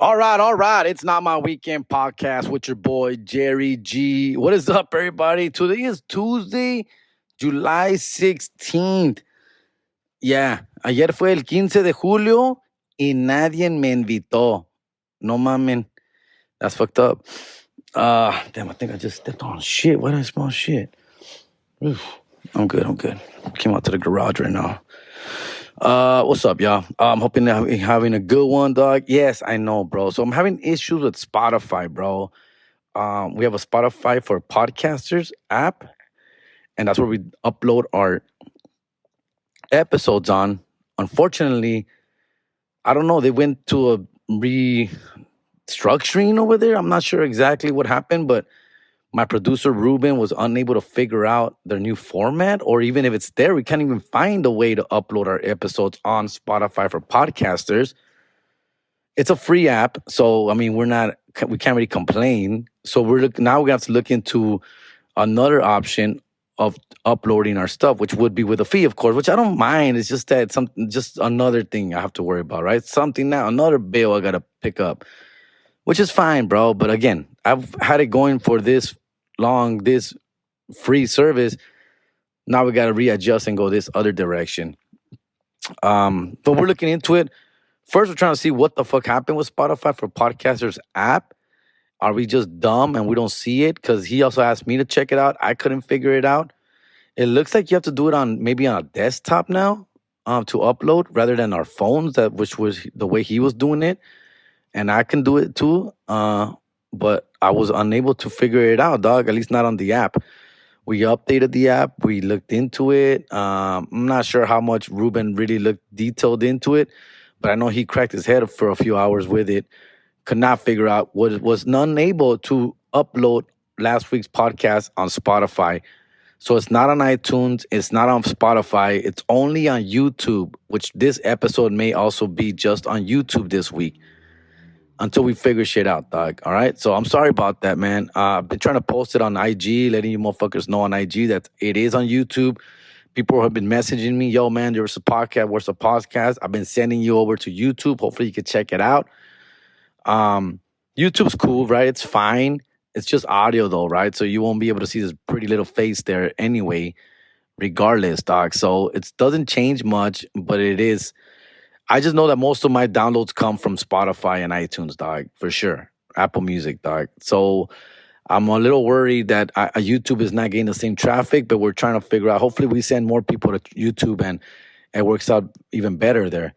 All right. It's not my weekend podcast with your boy Jerry G. What is up, everybody? Today is Tuesday, July 16th. Yeah, ayer fue el 15 de julio y nadie me invitó. No mamen. That's fucked up. Damn, I think I just stepped on shit. Why did I smell shit? Oof. I'm good. Came out to the garage right now. What's up, y'all? I'm hoping that you're having a good one, dog. Yes, I know, bro. So I'm having issues with Spotify, bro. We have a Spotify for podcasters app, and that's where we upload our episodes on. Unfortunately, I don't know. They went to a restructuring over there. I'm not sure exactly what happened, but my producer Ruben was unable to figure out their new format, or even if it's there, we can't even find a way to upload our episodes on Spotify for podcasters. It's a free app, so I mean, we can't really complain. So now we have to look into another option of uploading our stuff, which would be with a fee, of course, which I don't mind. It's just that just another thing I have to worry about, right? Another bill I gotta pick up, which is fine, bro. But again, I've had it going for this long, this free service. Now we got to readjust and go this other direction. But we're looking into it. First, we're trying to see what the fuck happened with Spotify for Podcasters app. Are we just dumb and we don't see it? Because he also asked me to check it out. I couldn't figure it out. It looks like you have to do it maybe on a desktop now to upload rather than our phones, which was the way he was doing it. And I can do it too, but I was unable to figure it out, dog, at least not on the app. We updated the app. We looked into it. I'm not sure how much Ruben really looked detailed into it, but I know he cracked his head for a few hours with it. Could not figure out was unable to upload last week's podcast on Spotify. So it's not on iTunes. It's not on Spotify. It's only on YouTube, which this episode may also be just on YouTube this week, until we figure shit out, dog. All right? So I'm sorry about that, man. I've been trying to post it on IG, letting you motherfuckers know on IG that it is on YouTube. People have been messaging me, yo, man, there's a podcast. Where's the podcast? I've been sending you over to YouTube. Hopefully you can check it out. YouTube's cool, right? It's fine. It's just audio, though, right? So you won't be able to see this pretty little face there anyway, regardless, dog. So it doesn't change much, but it is. I just know that most of my downloads come from Spotify and iTunes, dog, for sure. Apple Music, dog. So I'm a little worried that YouTube is not getting the same traffic, but we're trying to figure out. Hopefully we send more people to YouTube and it works out even better there.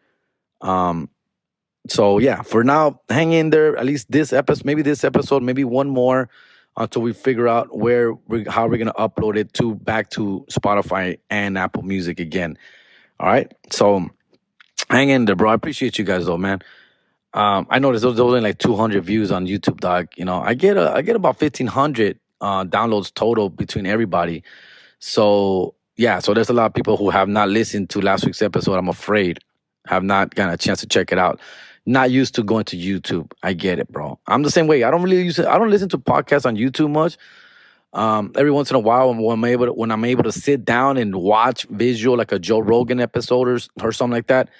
So yeah, for now, hang in there. At least this episode, maybe one more until we figure out how we're going to upload it back to Spotify and Apple Music again. All right. So hang in there, bro. I appreciate you guys, though, man. I noticed there's only like 200 views on YouTube, dog. You know, I get about 1,500 downloads total between everybody. So yeah, so there's a lot of people who have not listened to last week's episode. I'm afraid have not gotten a chance to check it out. Not used to going to YouTube. I get it, bro. I'm the same way. I don't really I don't listen to podcasts on YouTube much. Every once in a while, when I'm able to sit down and watch visual, like a Joe Rogan episode or something like that.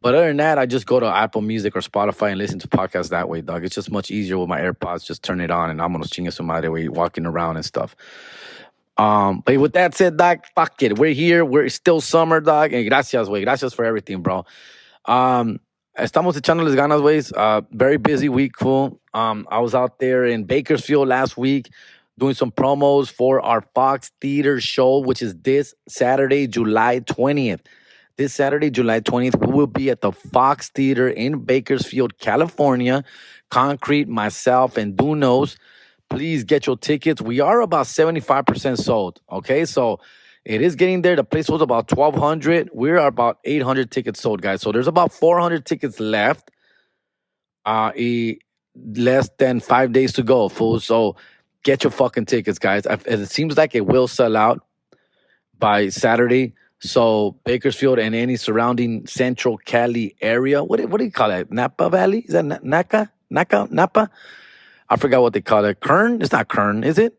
But other than that, I just go to Apple Music or Spotify and listen to podcasts that way, dog. It's just much easier with my AirPods. Just turn it on and vámonos chingue su madre way walking around and stuff. But with that said, dog, fuck it. We're here. We're still summer, dog. And gracias, güey. Gracias for everything, bro. Estamos echándoles ganas, güey. Very busy week, fool. I was out there in Bakersfield last week doing some promos for our Fox Theater show, which is this Saturday, July 20th. This Saturday, July 20th, we will be at the Fox Theater in Bakersfield, California. Concrete, myself, and Dunos. Please get your tickets. We are about 75% sold, okay? So it is getting there. The place was about 1,200. We're about 800 tickets sold, guys. So there's about 400 tickets left. Less than 5 days to go, fool. So get your fucking tickets, guys. It seems like it will sell out by Saturday. So Bakersfield and any surrounding Central Cali area. What do you call it? Napa Valley? Is that Napa? I forgot what they call it. Kern? It's not Kern, is it?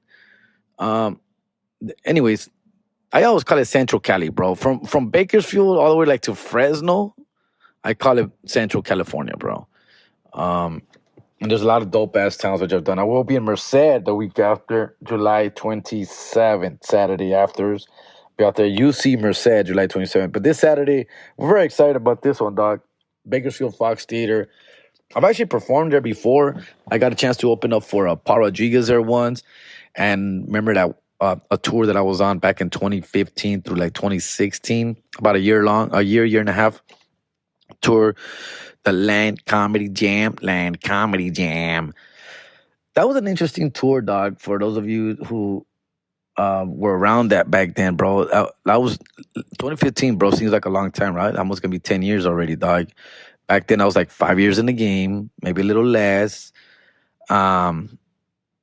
Anyways, I always call it Central Cali, bro. From Bakersfield all the way to Fresno, I call it Central California, bro. And there's a lot of dope ass towns which I've done. I will be in Merced the week after, July 27th, Saturday afters. Be out there, UC Merced, July 27th. But this Saturday, we're very excited about this one, dog. Bakersfield Fox Theater. I've actually performed there before. I got a chance to open up for Paul Rodriguez there once. And remember that a tour that I was on back in 2015 through like 2016, about a year long, year and a half tour, the Land Comedy Jam. That was an interesting tour, dog, for those of you who were around that back then, bro. That was 2015, bro. Seems like a long time, right? Almost gonna be 10 years already, dog. Back then, I was like 5 years in the game, maybe a little less.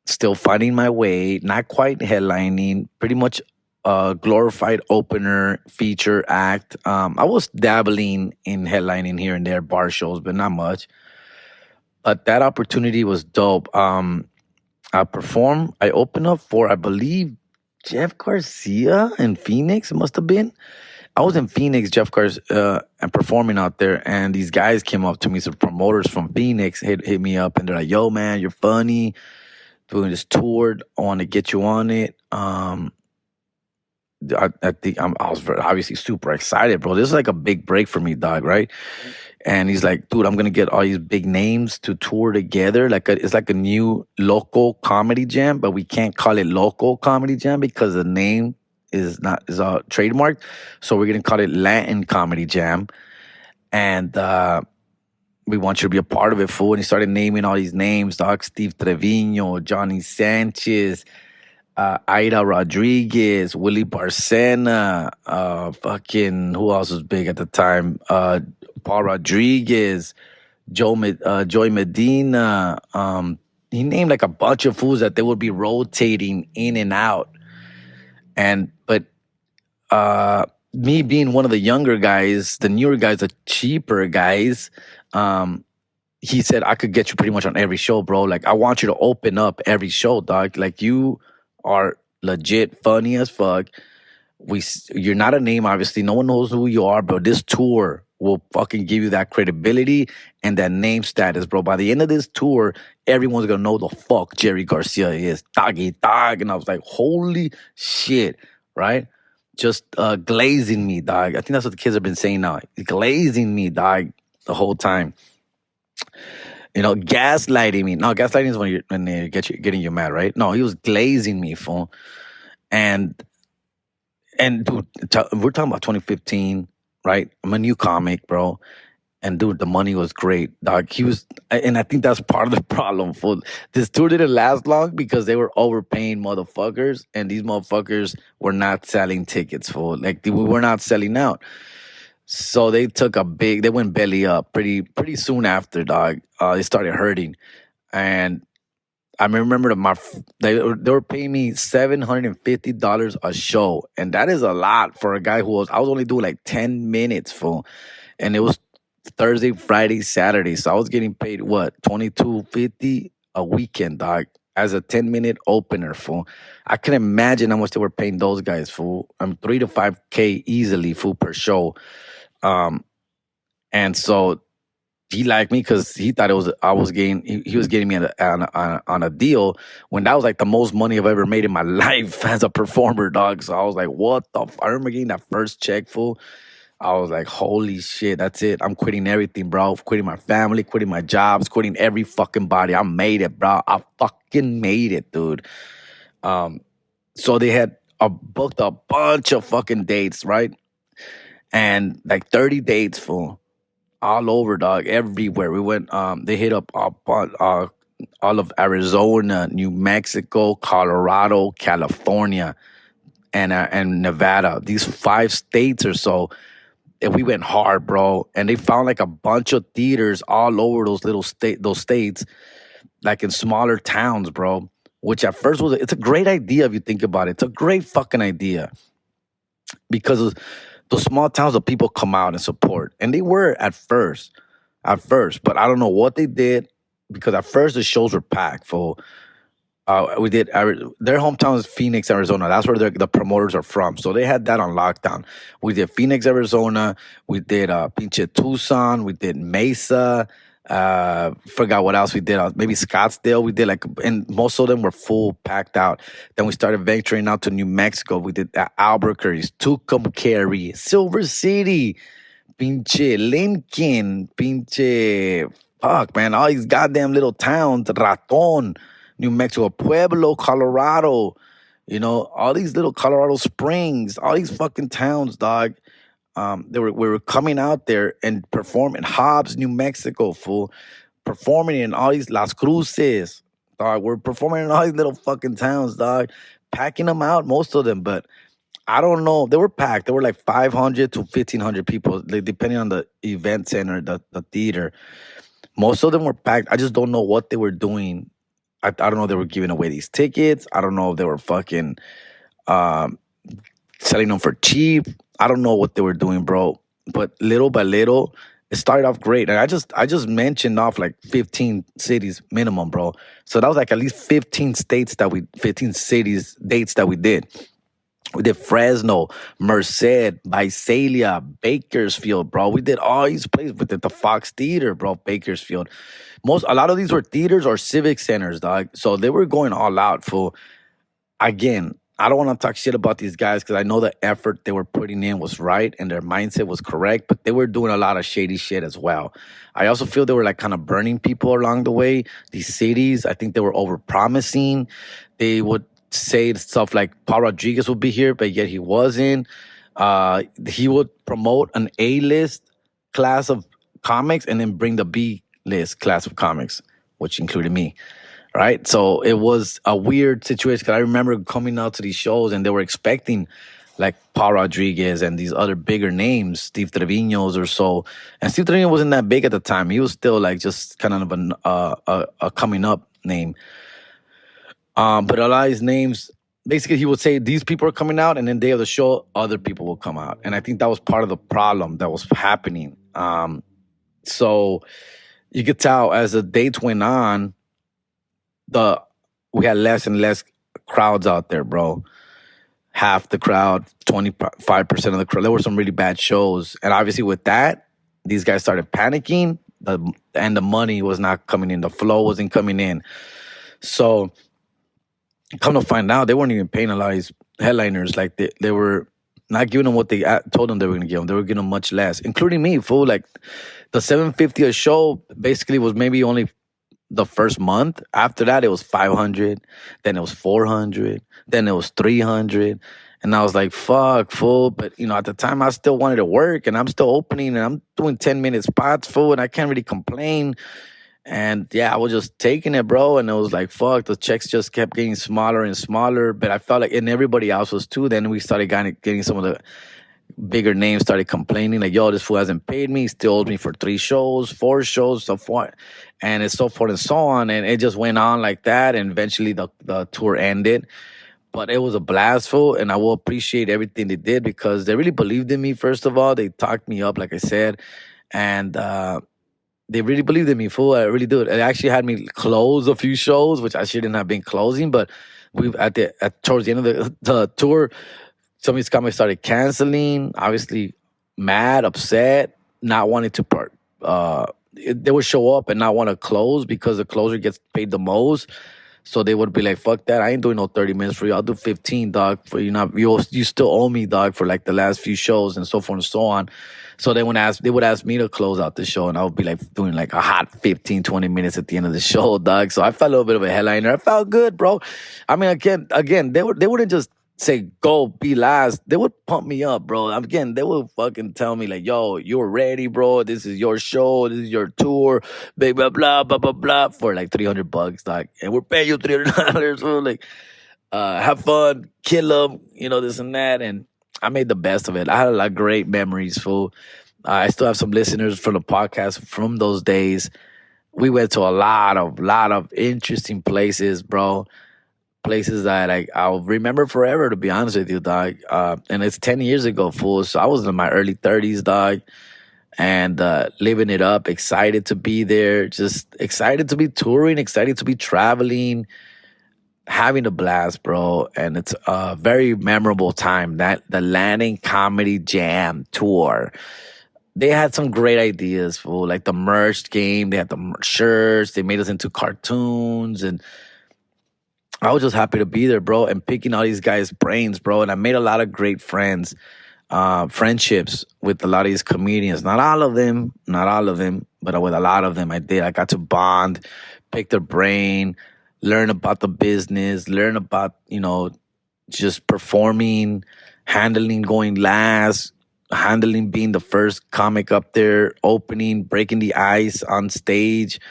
Still finding my way, not quite headlining, pretty much a glorified opener, feature act. I was dabbling in headlining here and there, bar shows, but not much. But that opportunity was dope. I performed, I opened up for, I believe, Jeff Garcia in Phoenix, it must have been. I was in Phoenix, Jeff Garcia, and performing out there, and these guys came up to me, some promoters from Phoenix hit me up, and they're like, yo, man, you're funny, doing this tour, I want to get you on it. I think I was obviously super excited, bro. This is like a big break for me, dog, right? And he's like, dude, I'm going to get all these big names to tour together. It's like a new local comedy jam, but we can't call it local comedy jam because the name is trademarked. So we're going to call it Latin Comedy Jam. And we want you to be a part of it, fool. And he started naming all these names, dog. Steve Trevino, Johnny Sanchez, Aida Rodriguez, Willie Barcena, who else was big at the time? Paul Rodriguez, Joy Medina. He named like a bunch of fools that they would be rotating in and out. But me being one of the younger guys, the newer guys, the cheaper guys, he said I could get you pretty much on every show, bro. Like, I want you to open up every show, dog. Like, you are legit funny as fuck. You're not a name, obviously. No one knows who you are, but this tour will fucking give you that credibility and that name status, bro. By the end of this tour, everyone's gonna know the fuck Jerry Garcia is. Doggy dog. And I was like, holy shit, right? Just glazing me, dog. I think that's what the kids have been saying now. Glazing me, dog, the whole time. You know, gaslighting me. No, gaslighting is when they getting you mad, right? No, he was glazing me, fool. And dude, we're talking about 2015, right? I'm a new comic, bro. And dude, the money was great, dog. And I think that's part of the problem, fool. This tour didn't last long because they were overpaying motherfuckers, and these motherfuckers were not selling tickets, fool. Like, we were not selling out. So they went belly up pretty soon after, dog. They started hurting. And I remember they were paying me $750 a show. And that is a lot for a guy I was only doing like 10 minutes, fool. And it was Thursday, Friday, Saturday. So I was getting paid, what, $22.50 a weekend, dog, as a 10-minute opener, fool. I can imagine how much they were paying those guys, fool. I'm $3 to $5K easily, fool, per show. And so he liked me because he thought he was getting me on a deal when that was like the most money I've ever made in my life as a performer, dog. So I was like, what the I remember getting that first check, fool. I was like, holy shit, that's it. I'm quitting everything, bro. Quitting my family, quitting my jobs, quitting every fucking body. I made it, bro. I fucking made it, dude. So they had booked a bunch of fucking dates, right? And like 30 dates, fool. All over, dog, everywhere. We went, they hit up all of Arizona, New Mexico, Colorado, California, and Nevada. These 5 states or so. And we went hard, bro. And they found like a bunch of theaters all over those states, like in smaller towns, bro. Which at first it's a great idea if you think about it. It's a great fucking idea. Because of those small towns that people come out and support. And they were at first. But I don't know what they did. Because at first the shows were packed, fool. We did their hometown is Phoenix, Arizona. That's where the promoters are from. So they had that on lockdown. We did Phoenix, Arizona. We did pinche Tucson. We did Mesa. Forgot what else we did. Maybe Scottsdale. We did like, and most of them were full, packed out. Then we started venturing out to New Mexico. We did Albuquerque, Tucumcari, Silver City, pinche Lincoln, pinche fuck, man. All these goddamn little towns, Raton, New Mexico, Pueblo, Colorado. You know, all these little Colorado Springs, all these fucking towns, dog. We were coming out there and performing Hobbs, New Mexico, fool, performing in all these Las Cruces, dog. We're performing in all these little fucking towns, dog, packing them out, most of them. But I don't know, they were packed. There were like 500 to 1,500 people, like, depending on the event center, the theater. Most of them were packed. I just don't know what they were doing. I don't know if they were giving away these tickets. I don't know if they were fucking selling them for cheap. I don't know what they were doing, bro. But little by little, it started off great. And I just mentioned off like 15 cities minimum, bro. So that was like at least 15 cities dates that we did. We did Fresno, Merced, Visalia, Bakersfield, bro. We did all these places. We did the Fox Theater, bro, Bakersfield. A lot of these were theaters or civic centers, dog. So they were going all out, fool. Again, I don't want to talk shit about these guys because I know the effort they were putting in was right and their mindset was correct, but they were doing a lot of shady shit as well. I also feel they were like kind of burning people along the way. These cities, I think they were over-promising. They would say stuff like Paul Rodriguez would be here, but yet he wasn't. He would promote an A-list class of comics and then bring the B-list class of comics, which included me. Right? So it was a weird situation because I remember coming out to these shows and they were expecting like Paul Rodriguez and these other bigger names, Steve Trevino's or so. And Steve Trevino wasn't that big at the time. He was still like just kind of a coming up name. But a lot of his names, basically he would say these people are coming out and then day of the show, other people will come out. And I think that was part of the problem that was happening. So you could tell as the dates went on, we had less and less crowds out there, bro. Half the crowd, 25% of the crowd. There were some really bad shows. And obviously with that, these guys started panicking and the money was not coming in. The flow wasn't coming in. So come to find out, they weren't even paying a lot of these headliners. Like they were not giving them what they told them they were going to give them. They were giving them much less, including me, fool. Like the $750 a show basically was maybe only the first month. After that, it was 500. Then it was 400. Then it was 300. And I was like, fuck, fool. But, you know, at the time, I still wanted to work. And I'm still opening. And I'm doing 10-minute spots, fool. And I can't really complain. And, yeah, I was just taking it, bro. And it was like, fuck. The checks just kept getting smaller and smaller. But I felt like, and everybody else was too. Then we started getting some of the bigger names started complaining like, yo, this fool hasn't paid me. He still owes me for 3 shows, 4 shows, so forth. And it's so forth and so on. And it just went on like that. And eventually the tour ended. But it was a blast, fool. And I will appreciate everything they did because they really believed in me, first of all. They talked me up, like I said. And they really believed in me, fool. I really do. It actually had me close a few shows, which I shouldn't have been closing. But towards the end of the tour, some of these comics started canceling, obviously mad, upset, not wanting to part. They would show up and not want to close because the closer gets paid the most. So they would be like, fuck that. I ain't doing no 30 minutes for you. I'll do 15, dog. For you still owe me, dog, for like the last few shows and so forth and so on. So they would ask me to close out the show and I would be like doing like a hot 15, 20 minutes at the end of the show, dog. So I felt a little bit of a headliner. I felt good, bro. I mean, again, they wouldn't just say, go, be last. They would pump me up, bro. Again, they would fucking tell me like, yo, you're ready, bro. This is your show. This is your tour. Blah, blah, blah, blah, blah, blah. For like $300, like, and we're paying you $300. So like, have fun, kill them, this and that. And I made the best of it. I had a lot of great memories, fool. I still have some listeners from the podcast from those days. We went to a lot of interesting places, bro. Places that I'll remember forever, to be honest with you, dog. And it's 10 years ago, fool. So I was in my early 30s, dog. And living it up, excited to be there, just excited to be touring, excited to be traveling, having a blast, bro. And it's a very memorable time, that the Landing Comedy Jam tour. they had some great ideas, fool. Like the merged game, they had the shirts, they made us into cartoons, and I was just happy to be there, bro, and picking all these guys' brains, bro. And I made a lot of great friends, friendships with a lot of these comedians. Not all of them, but with a lot of them, I did. I got to bond, pick their brain, learn about the business, learn about, just performing, handling going last, handling being the first comic up there, opening, breaking the ice on stage.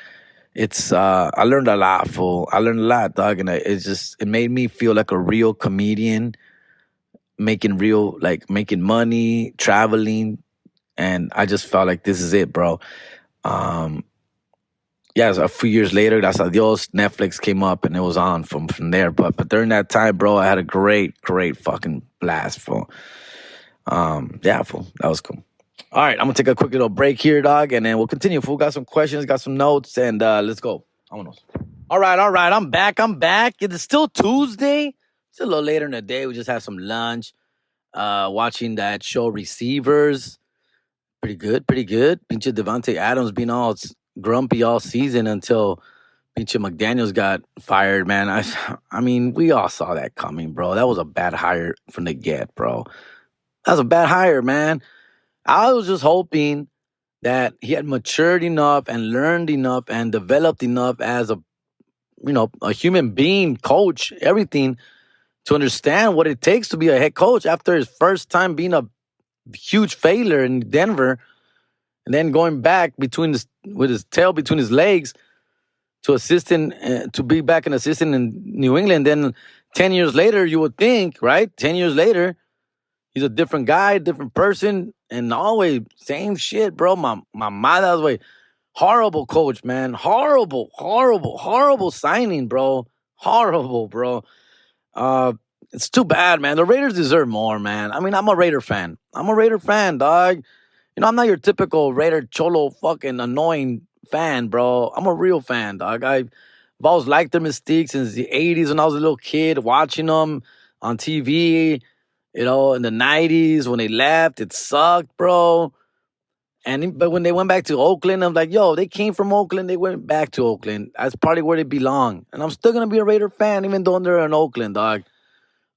It's I learned a lot, fool. I learned a lot, dog, and it made me feel like a real comedian, making money, traveling, and I just felt like this is it, bro. Um, yeah, so a few years later, that's adios. Netflix came up and it was on from there. But during that time, bro, I had a great fucking blast, fool. Yeah, fool, that was cool. All right, I'm gonna take a quick little break here, dog, and then we'll continue. Fool, got some questions, got some notes, and let's go. Vámonos. All right. I'm back. It is still Tuesday. It's a little later in the day. We just had some lunch, watching that show Receivers. Pretty good. Pinche Devontae Adams being all grumpy all season until Pinche McDaniels got fired, man. I mean, we all saw that coming, bro. That was a bad hire from the get, bro. That was a bad hire, man. I was just hoping that he had matured enough and learned enough and developed enough as a human being, coach, everything, to understand what it takes to be a head coach after his first time being a huge failure in Denver, and then going back with his tail between his legs to be back an assistant in New England. Then 10 years later, you would think, right? 10 years later, he's a different guy, different person, and always same shit, bro. My mother was horrible coach, man. Horrible signing, bro. Horrible, bro. It's too bad, man. The Raiders deserve more, man. I mean, I'm a Raider fan, dog. I'm not your typical Raider cholo fucking annoying fan, bro. I'm a real fan, dog. I've always liked their mystique since the 80s when I was a little kid, watching them on TV, in the 90s when they left. It sucked, bro. But when they went back to Oakland, I'm like, yo, they came from Oakland. They went back to Oakland. That's probably where they belong. And I'm still going to be a Raider fan even though they're in Oakland, dog.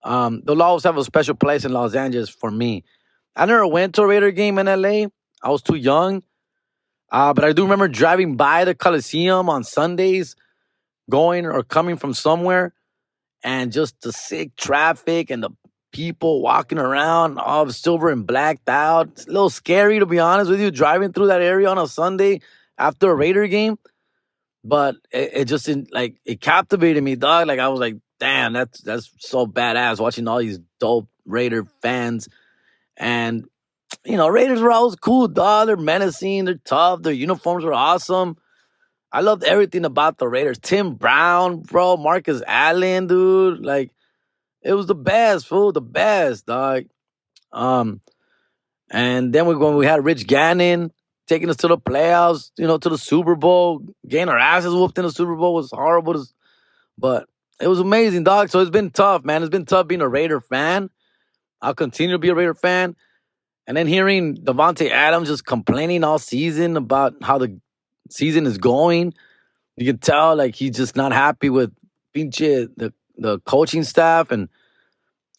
They'll always have a special place in Los Angeles for me. I never went to a Raider game in LA. I was too young. But I do remember driving by the Coliseum on Sundays, going or coming from somewhere, and just the sick traffic and the people walking around all silver and blacked out. It's a little scary, to be honest with you, driving through that area on a Sunday after a Raider game. But it just it captivated me, dog. Like I was like, damn, that's so badass watching all these dope Raider fans. And Raiders were always cool, dog. They're menacing, they're tough, their uniforms were awesome. I loved everything about the Raiders. Tim Brown, bro, Marcus Allen, dude. Like, it was the best, fool, the best, dog. And then we had Rich Gannon taking us to the playoffs, to the Super Bowl. Getting our asses whooped in the Super Bowl was horrible, but it was amazing, dog. So it's been tough, man. It's been tough being a Raider fan. I'll continue to be a Raider fan. And then hearing Devontae Adams just complaining all season about how the season is going, you can tell like he's just not happy with the coaching staff, and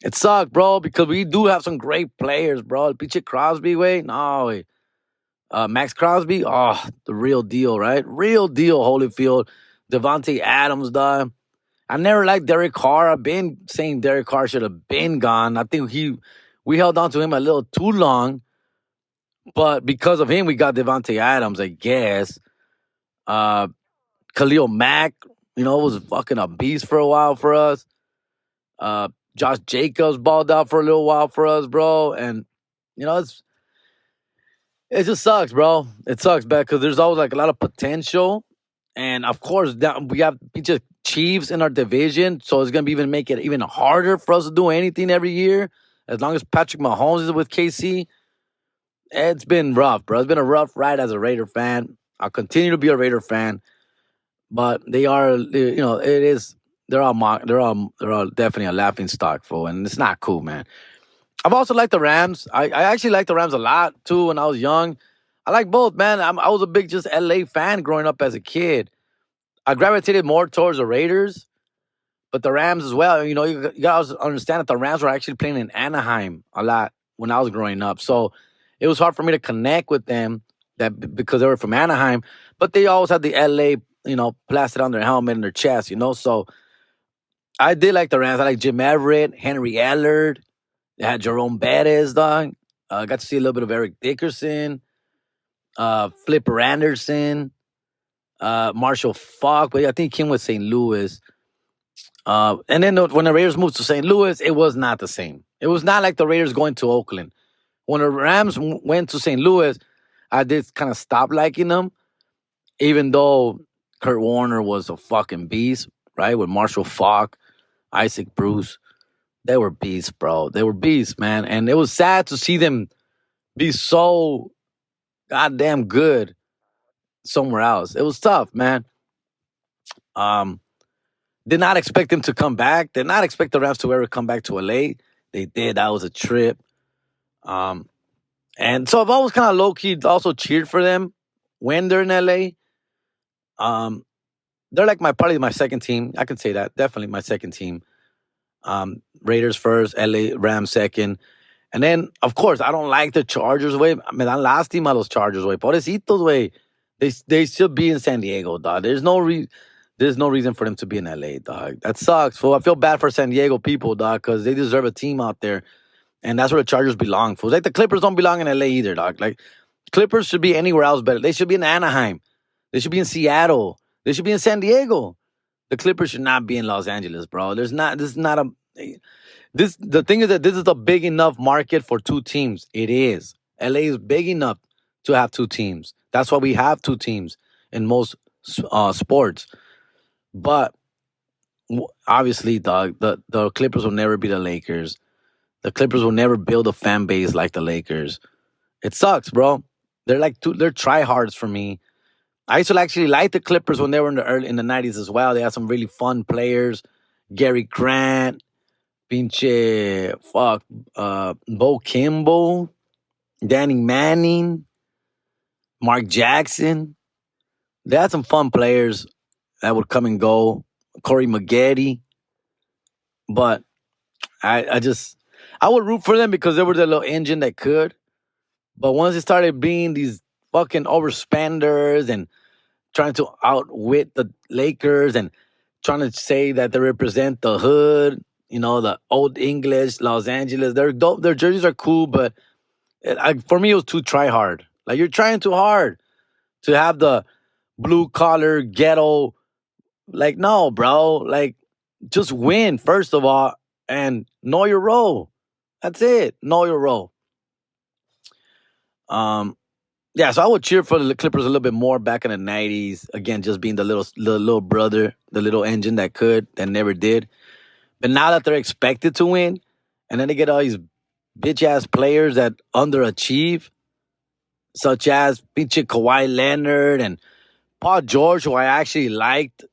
it sucked, bro, because we do have some great players, bro. Pinche Crosby, Max Crosby, the real deal, right? Real deal, Holyfield. Devontae Adams, dog. I never liked Derek Carr. I've been saying Derek Carr should have been gone. I think we held on to him a little too long, but because of him, we got Devontae Adams, I guess. Khalil Mack, was fucking a beast for a while for us. Josh Jacobs balled out for a little while for us, bro. And, it just sucks, bro. It sucks, because there's always like a lot of potential. And of course, we have just Chiefs in our division, so it's gonna make it even harder for us to do anything every year. As long as Patrick Mahomes is with KC, it's been rough, bro. It's been a rough ride as a Raider fan. I'll continue to be a Raider fan, but they are, it is. They're all definitely a laughing stock, fool, and it's not cool, man. I've also liked the Rams. I actually liked the Rams a lot too when I was young. I like both, man. I was a big just LA fan growing up as a kid. I gravitated more towards the Raiders, but the Rams as well. You guys understand that the Rams were actually playing in Anaheim a lot when I was growing up. So it was hard for me to connect with them because they were from Anaheim, but they always had the LA, plastered on their helmet and their chest. So I did like the Rams. I like Jim Everett, Henry Ellard. They had Jerome Bettis, dog. I got to see a little bit of Eric Dickerson, Flipper Anderson, Marshall Falk, but I think he came with St. Louis. And then when the Raiders moved to St. Louis, it was not the same. It was not like the Raiders going to Oakland. When the Rams went to St. Louis, I did kind of stop liking them, even though Kurt Warner was a fucking beast, right? With Marshall Falk, Isaac Bruce. They were beasts, bro. They were beasts, man. And it was sad to see them be so goddamn good somewhere else. It was tough, man. Did not expect them to come back. Did not expect the Rams to ever come back to LA. They did. That was a trip. And so I've always kind of low-key also cheered for them when they're in LA. They're like probably my second team. I could say that. Definitely my second team. Raiders first, LA Rams second. And then, of course, I don't like the Chargers way. I mean, I last team a los Chargers way. Pobrecitos way. They should be in San Diego, dog. There's no reason for them to be in LA, dog. That sucks, fool. I feel bad for San Diego people, dog, because they deserve a team out there. And that's where the Chargers belong, fool. Like, the Clippers don't belong in LA either, dog. Like, Clippers should be anywhere else better. They should be in Anaheim. They should be in Seattle. They should be in San Diego. The Clippers should not be in Los Angeles, bro. The thing is that this is a big enough market for two teams. It is. LA is big enough to have two teams. That's why we have two teams in most sports. But obviously, dog, the Clippers will never be the Lakers. The Clippers will never build a fan base like the Lakers. It sucks, bro. They're tryhards for me. I used to actually like the Clippers when they were in the 90s as well. They had some really fun players. Gary Grant, Bo Kimball, Danny Manning, Mark Jackson. They had some fun players that would come and go. Corey Maggette. But I would root for them because they were the little engine that could. But once it started being these fucking overspenders and trying to outwit the Lakers and trying to say that they represent the hood, the old English, Los Angeles. They're dope. Their jerseys are cool, but for me, it was too try hard. Like, you're trying too hard to have the blue collar ghetto. Like, no, bro. Like, just win, first of all, and know your role. That's it. Know your role. Yeah, so I would cheer for the Clippers a little bit more back in the 90s. Again, just being the little brother, the little engine that never did. But now that they're expected to win, and then they get all these bitch-ass players that underachieve, such as bitch Kawhi Leonard and Paul George, who I actually liked.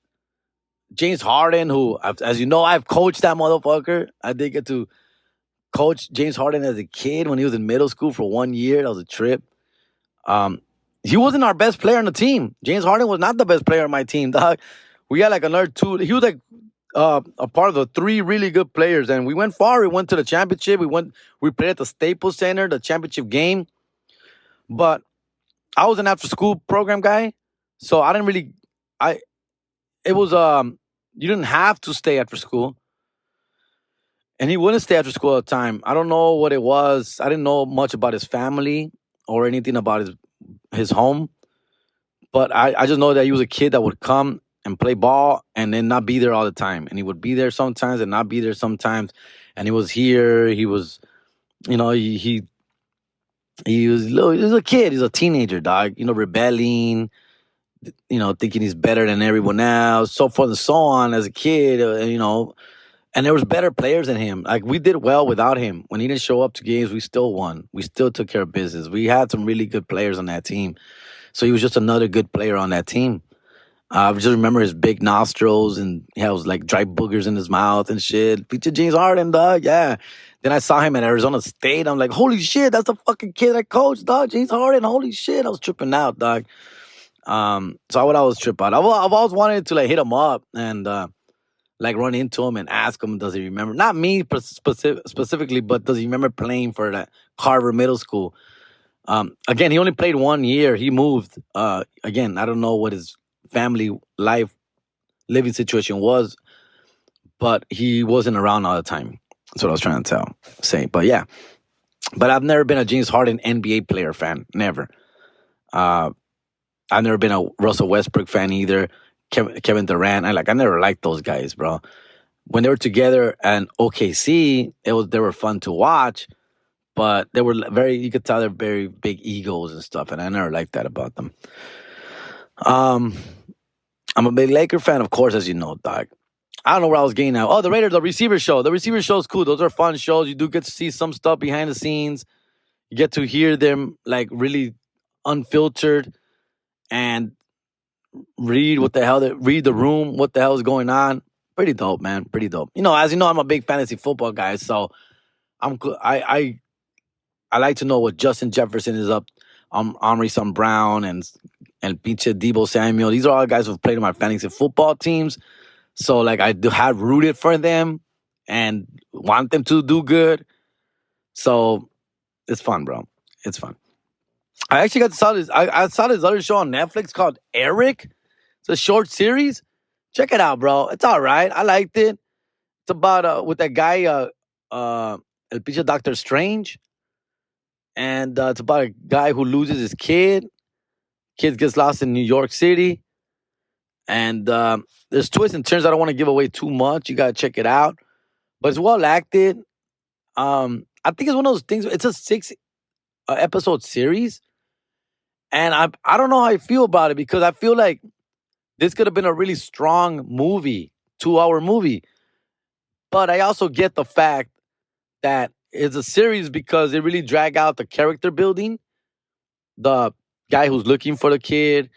James Harden, who, as you know, I've coached that motherfucker. I did get to coach James Harden as a kid when he was in middle school for 1 year. That was a trip. He wasn't our best player on the team. James Harden was not the best player on my team, dog. We got like another two. He was like a part of the three really good players, and we went far. We went to the championship. We played at the Staples Center, the championship game. But I was an after-school program guy, so I didn't really. It was you didn't have to stay after school. And he wouldn't stay after school at the time. I don't know what it was. I didn't know much about his family or anything about his home. But I just know that he was a kid that would come and play ball and then not be there all the time. And he would be there sometimes and not be there sometimes. And he was here. He was, he was a kid. He's a teenager, dog. Rebelling, thinking he's better than everyone else, so forth and so on as a kid, And there was better players than him. Like, we did well without him. When he didn't show up to games, we still won. We still took care of business. We had some really good players on that team. So he was just another good player on that team. I just remember his big nostrils and he had like dry boogers in his mouth and shit. Feature James Harden, dog. Yeah. Then I saw him at Arizona State. I'm like, holy shit, that's the fucking kid I coached, dog. James Harden. Holy shit, I was tripping out, dog. So I would always trip out. I've always wanted to like hit him up and like run into him and ask him, does he remember? Not me specifically, but does he remember playing for that Carver Middle School? Again, he only played 1 year. He moved. Again, I don't know what his family life living situation was, but he wasn't around all the time. That's what I was trying to say. But yeah, but I've never been a James Harden NBA player fan. Never. I've never been a Russell Westbrook fan either. Kevin Durant. I never liked those guys, bro. When they were together and OKC, they were fun to watch, but they were you could tell they're very big egos and stuff, and I never liked that about them. I'm a big Laker fan, of course, as you know, dog. I don't know where I was getting at. Oh, the Raiders, the receiver show. The receiver show is cool. Those are fun shows. You do get to see some stuff behind the scenes. You get to hear them like really unfiltered and read read the room, what the hell is going on. Pretty dope, man. Pretty dope. As you know, I'm a big fantasy football guy, so I like to know what Justin Jefferson is up. Omri St. Brown and pinche Debo Samuel. These are all guys who've played in my fantasy football teams. So like I have rooted for them and want them to do good. So it's fun, bro. It's fun. I actually got to saw this. I saw this other show on Netflix called Eric. It's a short series. Check it out, bro. It's all right. I liked it. It's about with that guy, El Pinche Doctor Strange. And it's about a guy who loses his kid. Kid gets lost in New York City. And there's twists and turns. I don't want to give away too much. You got to check it out. But it's well acted. I think it's one of those things. It's a 6 episode series. And I don't know how I feel about it because I feel like this could have been a really strong movie, 2-hour movie. But I also get the fact that it's a series because they really drag out the character building. The guy who's looking for the kid,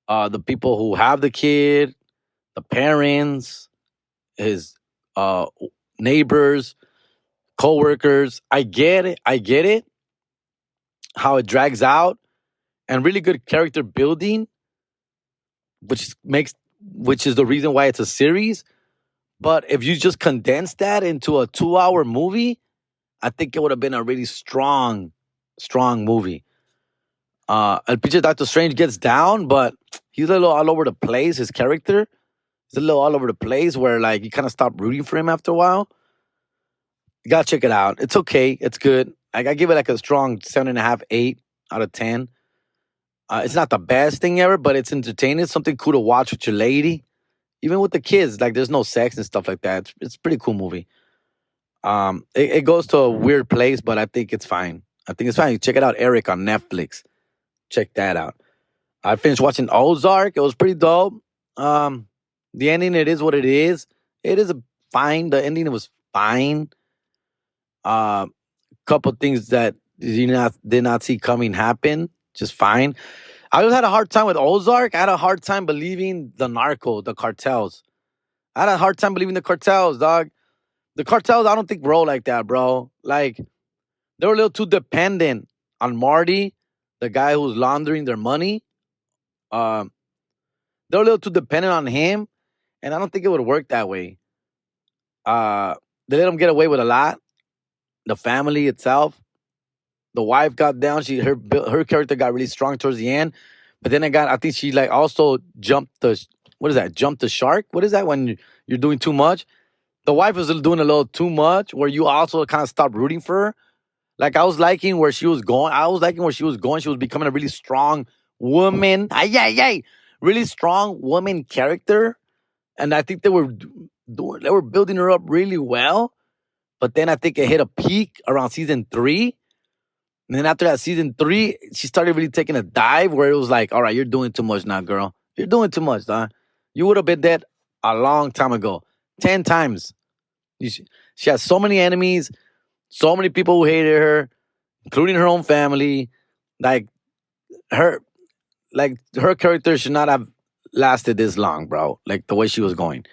the people who have the kid, the parents, his neighbors, co-workers. I get it. How it drags out. And really good character building, which is the reason why it's a series. But if you just condense that into a 2-hour movie, I think it would have been a really strong movie. El Pinche Doctor Strange gets down, but he's a little all over the place. His character is a little all over the place where like you kind of stop rooting for him after a while. You gotta check it out. It's okay. It's good. I give it like a strong 7.5, 8 out of 10. It's not the best thing ever, but it's entertaining. It's something cool to watch with your lady. Even with the kids, like there's no sex and stuff like that. It's a pretty cool movie. It goes to a weird place, but I think it's fine. Check it out, Eric, on Netflix. Check that out. I finished watching Ozark. It was pretty dope. The ending, it is what it is. It is fine. The ending was fine. Couple things that you did not see coming happen. Just fine. I just had a hard time with Ozark. I had a hard time believing the cartels. I had a hard time believing the cartels, dog. The cartels, I don't think roll like that, bro. Like, they were a little too dependent on Marty, the guy who's laundering their money. They were a little too dependent on him, and I don't think it would work that way. They let him get away with a lot. The family itself. The wife got down. Her character got really strong towards the end. But then I think she like also jumped what is that? Jumped the shark? What is that when you're doing too much? The wife was doing a little too much where you also kind of stopped rooting for her. Like I was liking where she was going. She was becoming a really strong woman. Really strong woman character. And I think they were building her up really well. But then I think it hit a peak around season 3. And then after that, season 3, she started really taking a dive where it was like, all right, you're doing too much now, girl. You're doing too much, dog. You would have been dead a long time ago. 10 times. She has so many enemies, so many people who hated her, including her own family. Like, her character should not have lasted this long, bro. Like, the way she was going.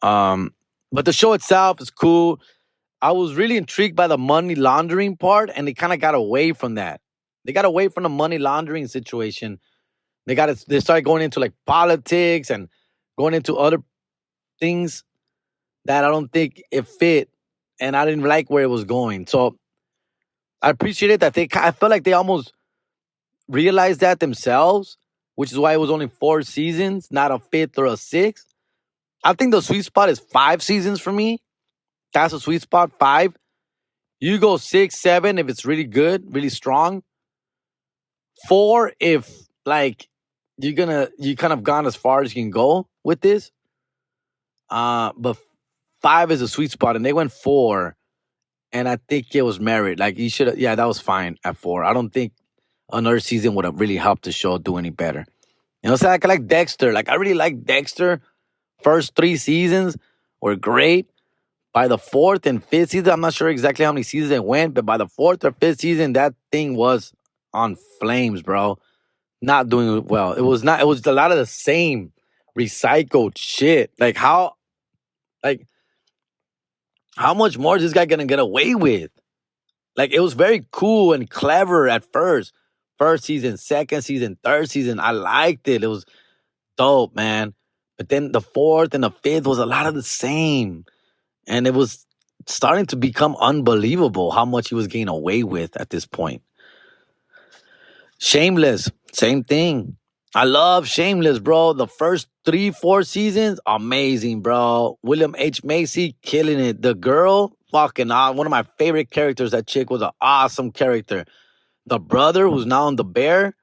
But the show itself is cool. I was really intrigued by the money laundering part, and they kind of got away from that. They got away from the money laundering situation. They started going into like politics and going into other things that I don't think it fit, and I didn't like where it was going. So I appreciated that I felt like they almost realized that themselves, which is why it was only 4 seasons, not a fifth or a sixth. I think the sweet spot is 5 seasons for me. That's a sweet spot, 5. You go 6, 7 if it's really good, really strong. 4 if like you kind of gone as far as you can go with this. But 5 is a sweet spot, and they went 4, and I think it was merit. Like you should, yeah, that was fine at 4. I don't think another season would have really helped the show do any better. You know, so I like Dexter. Like I really like Dexter. First 3 seasons were great. By the 4th and 5th season, I'm not sure exactly how many seasons it went, but by the 4th or 5th season, that thing was on flames, bro. Not doing well. It was not. It was a lot of the same recycled shit. Like how much more is this guy gonna get away with? Like it was very cool and clever at first. First season, second season, third season. I liked it. It was dope, man. But then the 4th and the 5th was a lot of the same. And it was starting to become unbelievable how much he was getting away with at this point. Shameless, same thing. I love Shameless, bro. The first 3, 4 seasons, amazing, bro. William H. Macy, killing it. The girl, fucking one of my favorite characters. That chick was an awesome character. The brother, who's now on The Bear,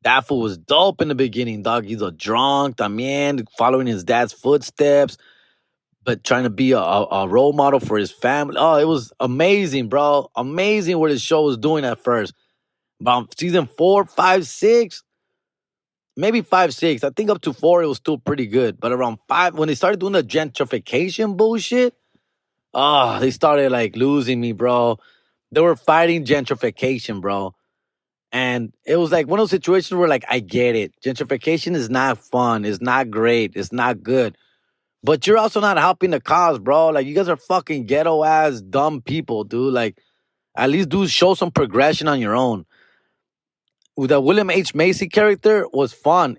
that fool was dope in the beginning, dog. He's a drunk, también, following his dad's footsteps, but trying to be a role model for his family. Oh, it was amazing, bro. Amazing what his show was doing at first. About season 4, 5, 6, maybe 5, 6. I think up to 4, it was still pretty good. But around 5, when they started doing the gentrification bullshit, they started like losing me, bro. They were fighting gentrification, bro. And it was like one of those situations where like, I get it. Gentrification is not fun. It's not great. It's not good. But you're also not helping the cause, bro. Like, you guys are fucking ghetto-ass, dumb people, dude. Like, at least show some progression on your own. With the William H. Macy character was fun.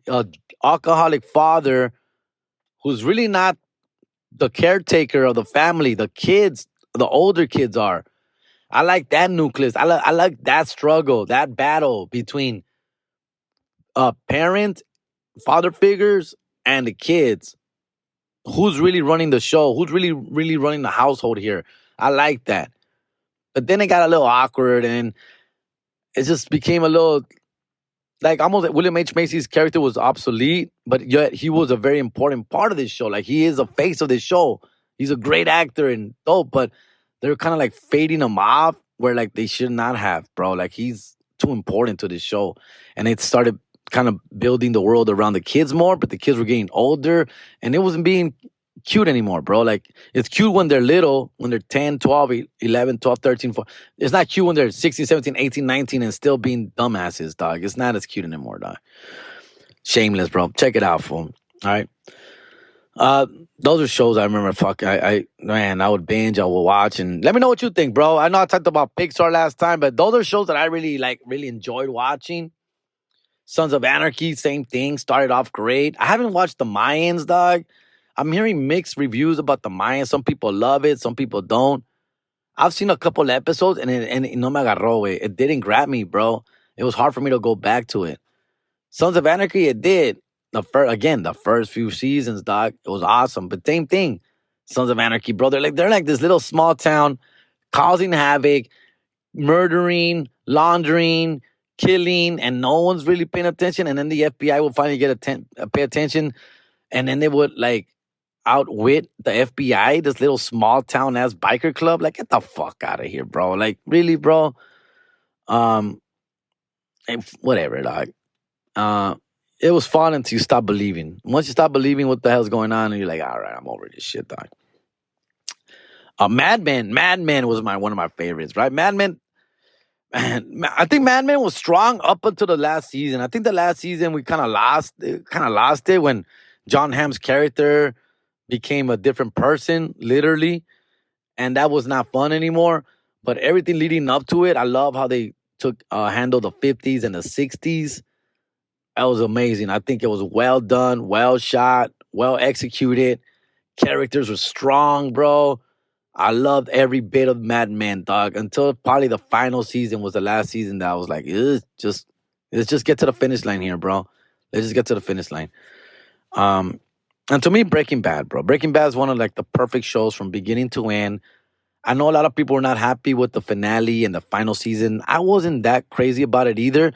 Alcoholic father who's really not the caretaker of the family. The kids, the older kids are. I like that nucleus. I like that struggle, that battle between parent, father figures, and the kids. Who's really running the show? Who's really, really running the household here? I like that. But then it got a little awkward, and it just became a little, like, almost like William H. Macy's character was obsolete, but yet he was a very important part of this show. Like, he is the face of this show. He's a great actor and dope, but they're kind of like fading him off where, like, they should not have, bro. Like, he's too important to this show. And it started kind of building the world around the kids more, but the kids were getting older, and it wasn't being cute anymore, bro. Like, it's cute when they're little, when they're 10, 12, 11, 12, 13, 14. It's not cute when they're 16, 17, 18, 19 and still being dumbasses, dog. It's not as cute anymore, dog. Shameless, bro. Check it out, fool. All right. Those are shows I remember. I would binge, I would watch, and let me know what you think, bro. I know I talked about Pixar last time, but those are shows that I really enjoyed watching. Sons of Anarchy, same thing. Started off great. I haven't watched the Mayans, dog. I'm hearing mixed reviews about the Mayans. Some people love it, some people don't. I've seen a couple episodes, and no me agarró, güey. It didn't grab me, bro. It was hard for me to go back to it. Sons of Anarchy, it did. The first few seasons, dog, it was awesome. But same thing. Sons of Anarchy, bro. They're like this little small town causing havoc, murdering, laundering, killing, and no one's really paying attention. And then the FBI will finally pay attention, and then they would like outwit the FBI. This little small town ass biker club. Like, get the fuck out of here, bro. Like, really, bro. Whatever, dog. It was fun until you stop believing. Once you stop believing what the hell's going on, and you're like, all right, I'm over this shit, dog. Mad Men was one of my favorites, right? Mad Men. Man, I think Mad Men was strong up until the last season. I think the last season we kind of lost it when John Hamm's character became a different person, literally. and that was not fun anymore. But everything leading up to it, I love how they took handled the 50s and the 60s. That was amazing. I think it was well done, well shot, well executed. Characters were strong, bro. I loved every bit of Mad Men, dog. Until probably the final season was the last season that I was like, "Ugh, just let's just get to the finish line here, bro. Let's just get to the finish line." Um, and to me, Breaking Bad, bro. Breaking Bad is one of like the perfect shows from beginning to end. I know a lot of people were not happy with the finale and the final season. I wasn't that crazy about it either,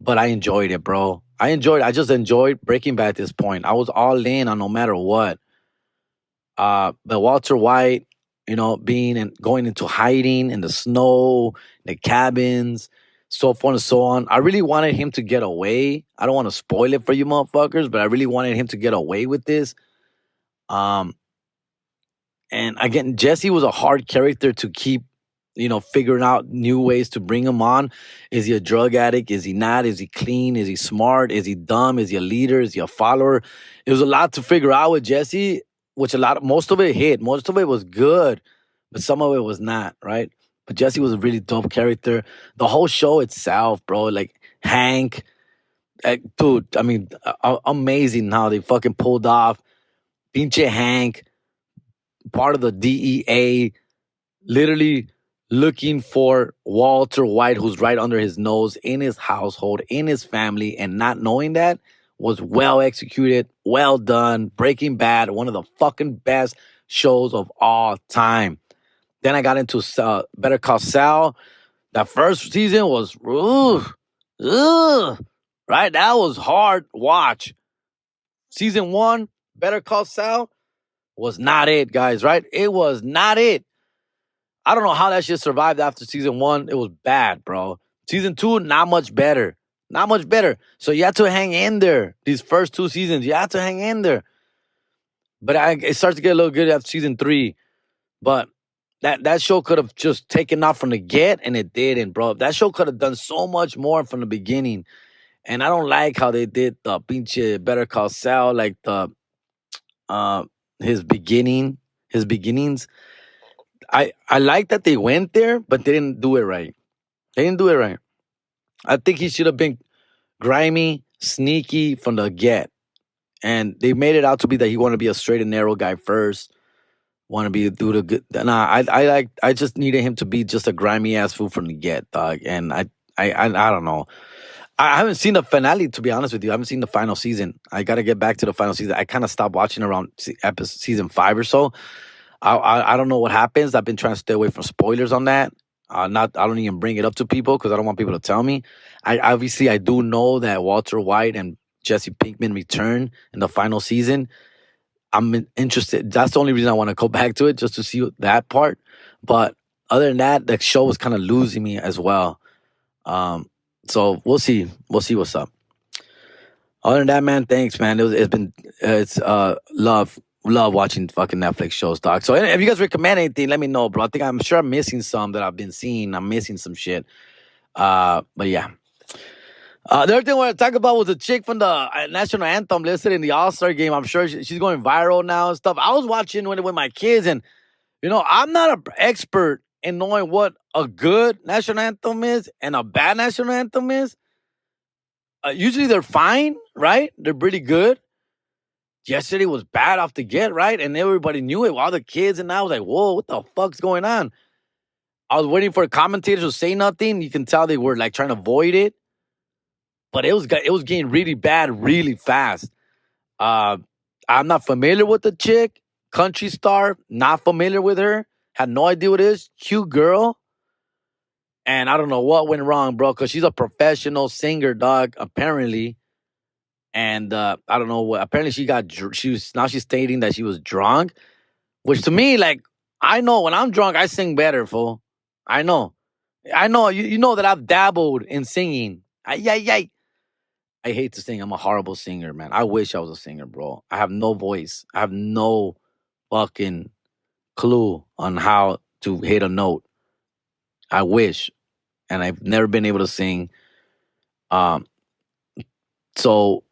but I enjoyed it, bro. I just enjoyed Breaking Bad at this point. I was all in on no matter what. The Walter White, being and going into hiding in the snow, the cabins, so forth and so on. I really wanted him to get away. I don't want to spoil it for you motherfuckers, but I really wanted him to get away with this. Um, and again, Jesse was a hard character to keep, figuring out new ways to bring him on. Is he a drug addict? Is he not? Is he clean? Is he smart? Is he dumb? Is he a leader? Is he a follower? It was a lot to figure out with Jesse, which most of it hit. Most of it was good, but some of it was not, right? But Jesse was a really dope character. The whole show itself, bro, like Hank, dude, I mean, amazing how they fucking pulled off Pinche Hank, part of the DEA, literally looking for Walter White, who's right under his nose, in his household, in his family, and not knowing that was well executed, well done. Breaking Bad, one of the fucking best shows of all time. Then I got into Better Call Saul. That first season was, right? That was hard watch. Season 1, Better Call Saul, was not it, guys, right? It was not it. I don't know how that shit survived after season 1. It was bad, bro. Season 2, not much better. Not much better. So you have to hang in there. These first 2 seasons, you have to hang in there. But it starts to get a little good after season 3. But that show could have just taken off from the get, and it didn't, bro. That show could have done so much more from the beginning. And I don't like how they did the pinche Better Call Saul, like the his beginnings. I like that they went there, but they didn't do it right. They didn't do it right. I think he should have been grimy, sneaky from the get. And they made it out to be that he wanted to be a straight and narrow guy first. Want to be do the good. Nah, I just needed him to be just a grimy ass fool from the get, dog. And I don't know. I haven't seen the finale, to be honest with you. I haven't seen the final season. I got to get back to the final season. I kind of stopped watching around season 5 or so. I don't know what happens. I've been trying to stay away from spoilers on that. I don't even bring it up to people because I don't want people to tell me. I do know that Walter White and Jesse Pinkman return in the final season. I'm interested. That's the only reason I want to go back to it, just to see that part. But other than that, the show was kind of losing me as well. So we'll see. We'll see what's up. Other than that, man, thanks, man. It's love watching fucking Netflix shows, dog. So if you guys recommend anything, let me know, bro. I'm sure I'm missing some that I've been seeing. I'm missing some shit. But yeah. The other thing I want to talk about was a chick from the national anthem listed in the All-Star game. I'm sure she's going viral now and stuff. I was watching with my kids, and I'm not an expert in knowing what a good national anthem is and a bad national anthem is. Usually they're fine, right? They're pretty good. Yesterday was bad off the get, right? And everybody knew it. All the kids, and I was like, whoa, what the fuck's going on? I was waiting for the commentators to say nothing. You can tell they were like trying to avoid it. But it was getting really bad really fast. I'm not familiar with the chick. Country star, not familiar with her. Had no idea what it is. Cute girl. And I don't know what went wrong, bro, because she's a professional singer, dog, apparently. And I don't know what. Apparently, she's stating that she was drunk, which to me, like, I know when I'm drunk, I sing better, fool. I know. You know that I've dabbled in singing. Ay. I hate to sing. I'm a horrible singer, man. I wish I was a singer, bro. I have no voice. I have no fucking clue on how to hit a note. I wish. And I've never been able to sing. So,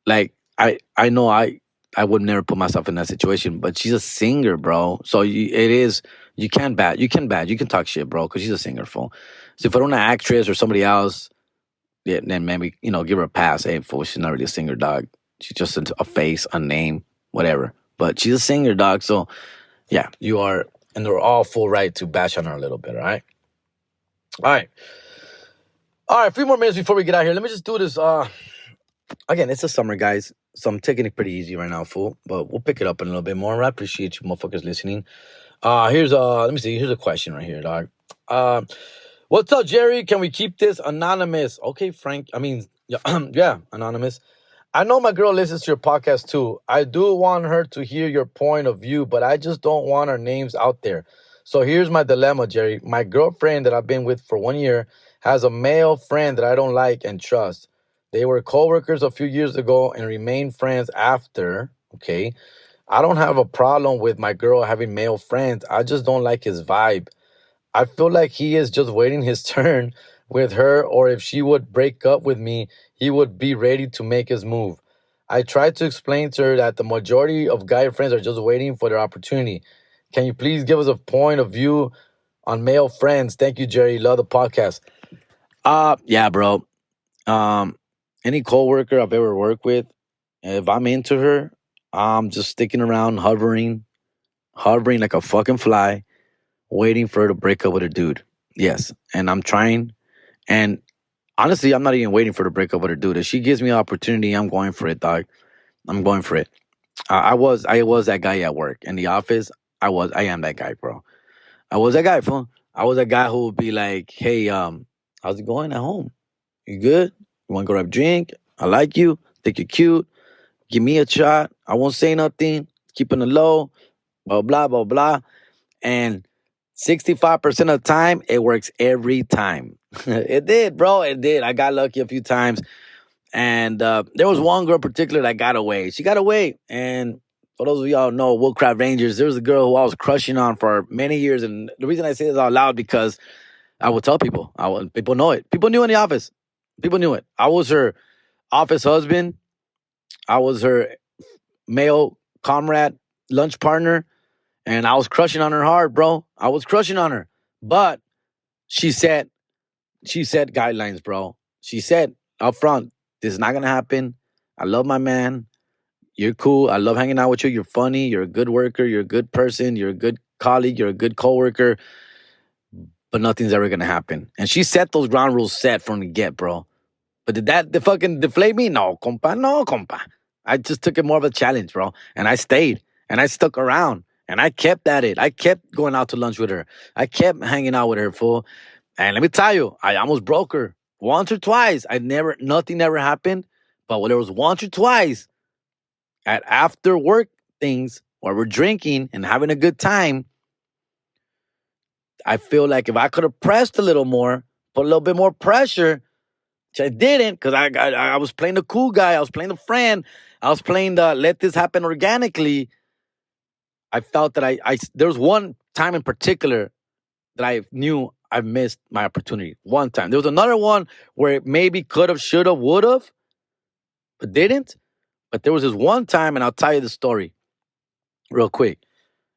like, I know I would never put myself in that situation, but she's a singer, bro. So it is You can bat. You can bat. You can talk shit, bro, because she's a singer, fool. So if I don't an actress or somebody else, yeah, then maybe, give her a pass. Hey, fool, she's not really a singer, dog. She's just a face, a name, whatever. But she's a singer, dog. So, yeah, you are, and they're all full right to bash on her a little bit, all right? All right. All right, a few more minutes before we get out here. Let me just do this. Again, it's the summer, guys. So I'm taking it pretty easy right now, fool. But we'll pick it up in a little bit more. I appreciate you motherfuckers listening. Here's let me see. Here's a question right here, dog. What's up, Jerry? Can we keep this anonymous? Okay, Frank. I mean, yeah, anonymous. I know my girl listens to your podcast too. I do want her to hear your point of view, but I just don't want our names out there. So here's my dilemma, Jerry. My girlfriend that I've been with for 1 year has a male friend that I don't like and trust. They were coworkers a few years ago and remained friends after. Okay. I don't have a problem with my girl having male friends. I just don't like his vibe. I feel like he is just waiting his turn with her, or if she would break up with me, he would be ready to make his move. I tried to explain to her that the majority of guy friends are just waiting for their opportunity. Can you please give us a point of view on male friends? Thank you, Jerry. Love the podcast. Yeah, bro. Any coworker I've ever worked with, if I'm into her, I'm just sticking around, hovering like a fucking fly, waiting for her to break up with a dude. Yes, and I'm trying. And honestly, I'm not even waiting for her to break up with her dude. If she gives me an opportunity, I'm going for it, dog. I'm going for it. I was that guy at work. In the office, I am that guy, bro. I was that guy, fool. I was that guy who would be like, hey, how's it going at home? You good? You want to go grab a drink? I like you. Think you're cute. Give me a shot. I won't say nothing. Keeping it low. Blah, blah, blah, blah. And 65% of the time, it works every time. It did, bro. It did. I got lucky a few times. And there was one girl in particular that got away. She got away. And for those of y'all who know, Woodcraft Rangers, there was a girl who I was crushing on for many years. And the reason I say this out loud, because I would tell people. People know it. People knew in the office. People knew it. I was her office husband. I was her male comrade, lunch partner. And I was crushing on her hard, bro. I was crushing on her. But she said guidelines, bro. She said up front, this is not going to happen. I love my man. You're cool. I love hanging out with you. You're funny. You're a good worker. You're a good person. You're a good colleague. You're a good coworker. But nothing's ever going to happen. And she set those ground rules set from the get, bro. But did that fucking deflate me? No, compa. No, compa. I just took it more of a challenge, bro. And I stayed. And I stuck around. And I kept at it. I kept going out to lunch with her. I kept hanging out with her, fool. And let me tell you, I almost broke her once or twice. Nothing ever happened. But when there was once or twice at after work things where we're drinking and having a good time, I feel like if I could have pressed a little more, put a little bit more pressure, which I didn't, because I was playing the cool guy. I was playing the friend. I was playing the let this happen organically. I felt that there was one time in particular that I knew I missed my opportunity. One time. There was another one where it maybe could have, should have, would have, but didn't. But there was this one time, and I'll tell you the story real quick.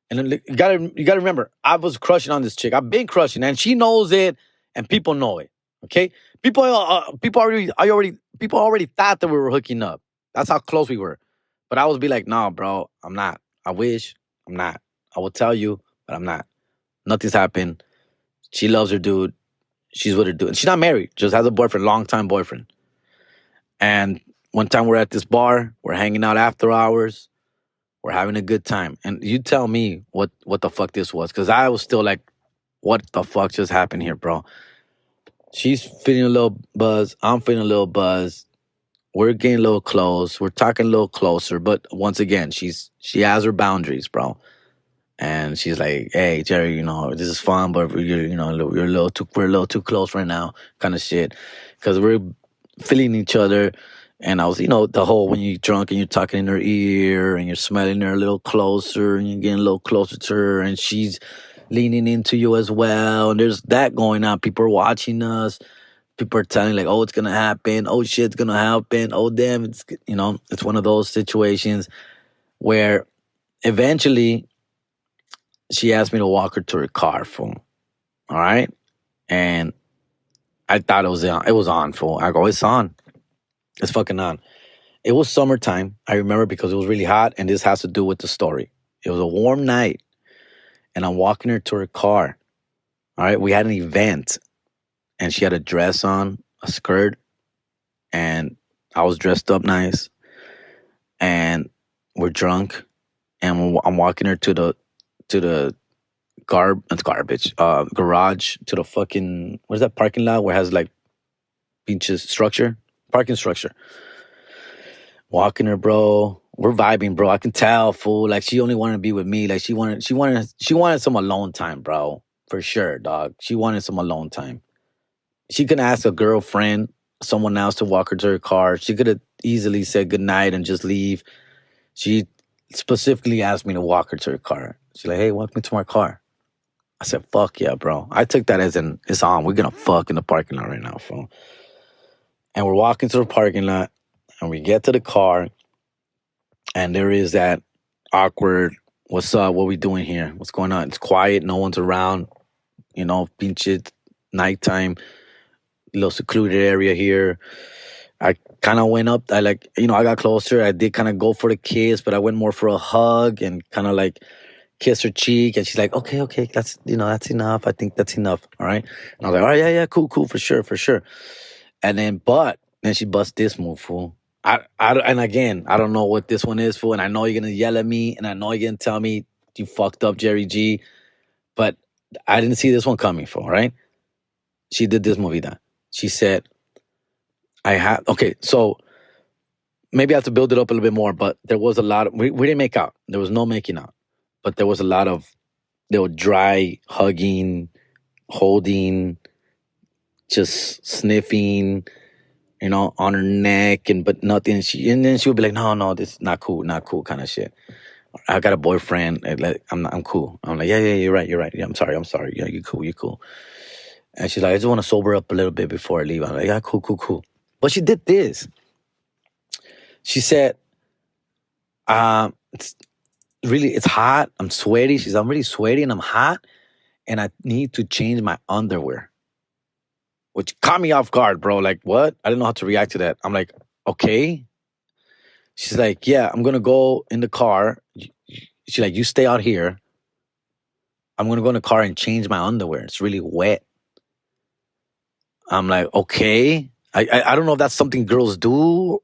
And then you gotta remember, I was crushing on this chick. I've been crushing, and she knows it, and people know it. Okay, people already thought that we were hooking up. That's how close we were. But I would be like, nah, bro, I'm not. I wish I'm not. I will tell you, but I'm not. Nothing's happened. She loves her dude. She's with her dude. She's not married. Just has a boyfriend, long-time boyfriend. And one time we're at this bar. We're hanging out after hours. We're having a good time. And you tell me what the fuck this was. Because I was still like, what the fuck just happened here, bro? She's feeling a little buzz. I'm feeling a little buzz. We're getting a little close. We're talking a little closer. But once again, she has her boundaries, bro. And she's like, hey, Jerry, this is fun, but we're a little too close right now, kind of shit. Because we're feeling each other. And I was, the whole when you're drunk and you're talking in her ear and you're smelling her a little closer and you're getting a little closer to her and she's leaning into you as well. And there's that going on. People are watching us. People are telling like, oh, it's going to happen. Oh, shit's going to happen. Oh, damn. It's one of those situations where eventually she asked me to walk her to her car, fool. All right, and I thought it was on. It was on, fool. I go, it's on. It's fucking on. It was summertime. I remember because it was really hot, and this has to do with the story. It was a warm night, and I'm walking her to her car. All right, we had an event, and she had a dress on, a skirt, and I was dressed up nice, and we're drunk, and I'm walking her to the garbage garage, to the fucking, what is that parking lot where it has like beaches structure, parking structure. Walking her, bro. We're vibing, bro. I can tell, fool. Like she only wanted to be with me. Like she wanted some alone time, bro. For sure, dog. She wanted some alone time. She could ask a girlfriend, someone else to walk her to her car. She could have easily said goodnight and just leave. She specifically asked me to walk her to her car. She's like, hey, walk me to my car. I said, fuck yeah, bro. I took that as in, it's on. We're going to fuck in the parking lot right now, fool. And we're walking to the parking lot, and we get to the car, and there is that awkward, what's up? What we doing here? What's going on? It's quiet. No one's around. You know, pinche nighttime, little secluded area here. I kind of went up. I got closer. I did kind of go for the kiss, but I went more for a hug and kind of like kiss her cheek. And she's like, okay, that's enough. I think that's enough. All right. And I was like, all right, yeah, cool, for sure. And then she busts this move, fool. And again, I don't know what this one is, fool. And I know you're going to yell at me, and I know you're going to tell me you fucked up, Jerry G. But I didn't see this one coming, fool, right? She did this movie. She said, so maybe I have to build it up a little bit more, but there was a lot of, we didn't make out. There was no making out. But there was a lot of, they were dry hugging, holding, just sniffing, on her neck, but nothing. And then she would be like, no, this is not cool kind of shit. I got a boyfriend. I'm cool. I'm like, yeah, you're right. Yeah, I'm sorry. Yeah, you cool. And she's like, I just want to sober up a little bit before I leave. I'm like, yeah, cool. But she did this. She said, it's hot. I'm sweaty. I'm really sweaty and I'm hot, and I need to change my underwear. Which caught me off guard, bro. Like, what? I didn't know how to react to that. I'm like, okay. She's like, yeah, I'm going to go in the car. She's like, you stay out here. I'm going to go in the car and change my underwear. It's really wet. I'm like, okay. I don't know if that's something girls do.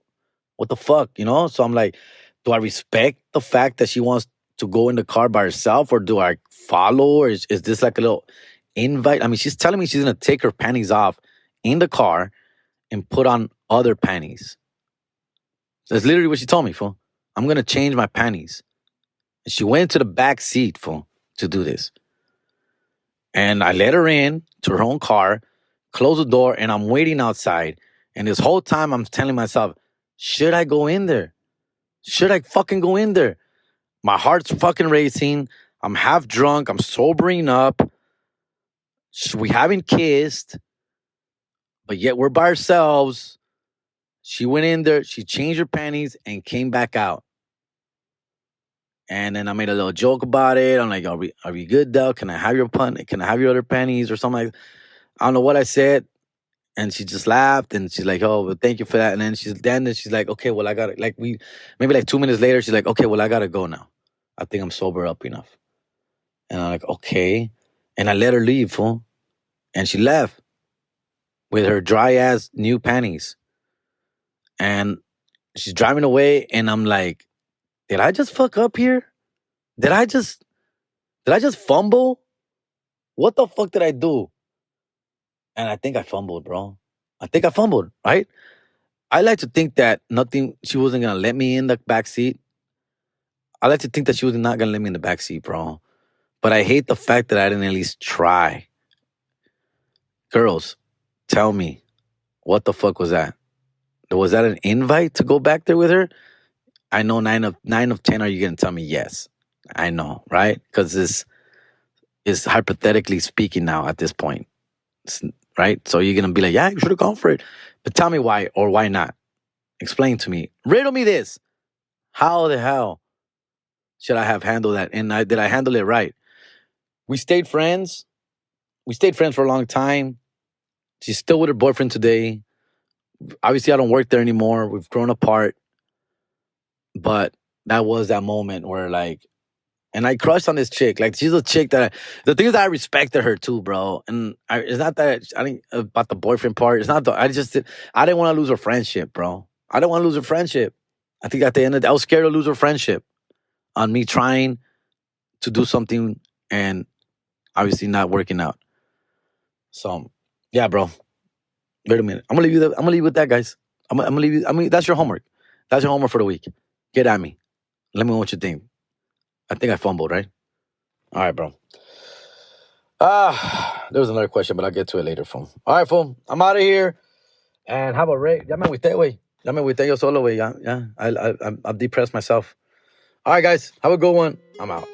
What the fuck, So I'm like, do I respect the fact that she wants to go in the car by herself, or do I follow? Or is this like a little invite? I mean, she's telling me she's going to take her panties off in the car and put on other panties. That's literally what she told me, fool. I'm going to change my panties. And she went to the back seat, fool, to do this. And I let her in to her own car, close the door, and I'm waiting outside. And this whole time I'm telling myself, should I go in there? Should I fucking go in there? My heart's fucking racing. I'm half drunk. I'm sobering up. We haven't kissed, but yet we're by ourselves. She went in there. She changed her panties and came back out. And then I made a little joke about it. I'm like, are we good, though? Can I have your Can I have your other panties or something like that? I don't know what I said. And she just laughed, and she's like, oh, well, thank you for that. And then she's like, okay, well, I got to, maybe like 2 minutes later, she's like, okay, well, I got to go now. I think I'm sober up enough. And I'm like, okay. And I let her leave, fool. And she left with her dry-ass new panties. And she's driving away, and I'm like, did I just fuck up here? Did I just fumble? What the fuck did I do? And I think I fumbled, bro. I think I fumbled, right? I like to think that she wasn't going to let me in the back seat. I like to think that she was not going to let me in the back seat, bro. But I hate the fact that I didn't at least try. Girls, tell me, what the fuck was that? Was that an invite to go back there with her? I know 9 of 10 are you going to tell me yes. I know, right? Because this is hypothetically speaking now at this point. Right? So you're going to be like, yeah, you should have gone for it. But tell me why or why not. Explain to me. Riddle me this. How the hell should I have handled that? And did I handle it right? We stayed friends. We stayed friends for a long time. She's still with her boyfriend today. Obviously, I don't work there anymore. We've grown apart. But that was that moment where, like, and I crushed on this chick. Like, she's a chick that the thing is that I respected her too, bro. And it's not that I didn't about the boyfriend part. It's not the I didn't want to lose her friendship, bro. I didn't want to lose her friendship. I think at the end of the day, I was scared to lose her friendship on me trying to do something and obviously not working out. So yeah, bro. Wait a minute. I'm gonna leave you. I'm gonna leave you with that, guys. I'm gonna leave you. I mean, that's your homework. That's your homework for the week. Get at me. Let me know what you think. I think I fumbled, right? All right, bro. There was another question, but I'll get to it later, fool. All right, fool. I'm out of here. And have a great. Ya me agüité, güey. Ya me agüité yo solo, güey. Yeah. I've depressed myself. All right, guys. Have a good one. I'm out.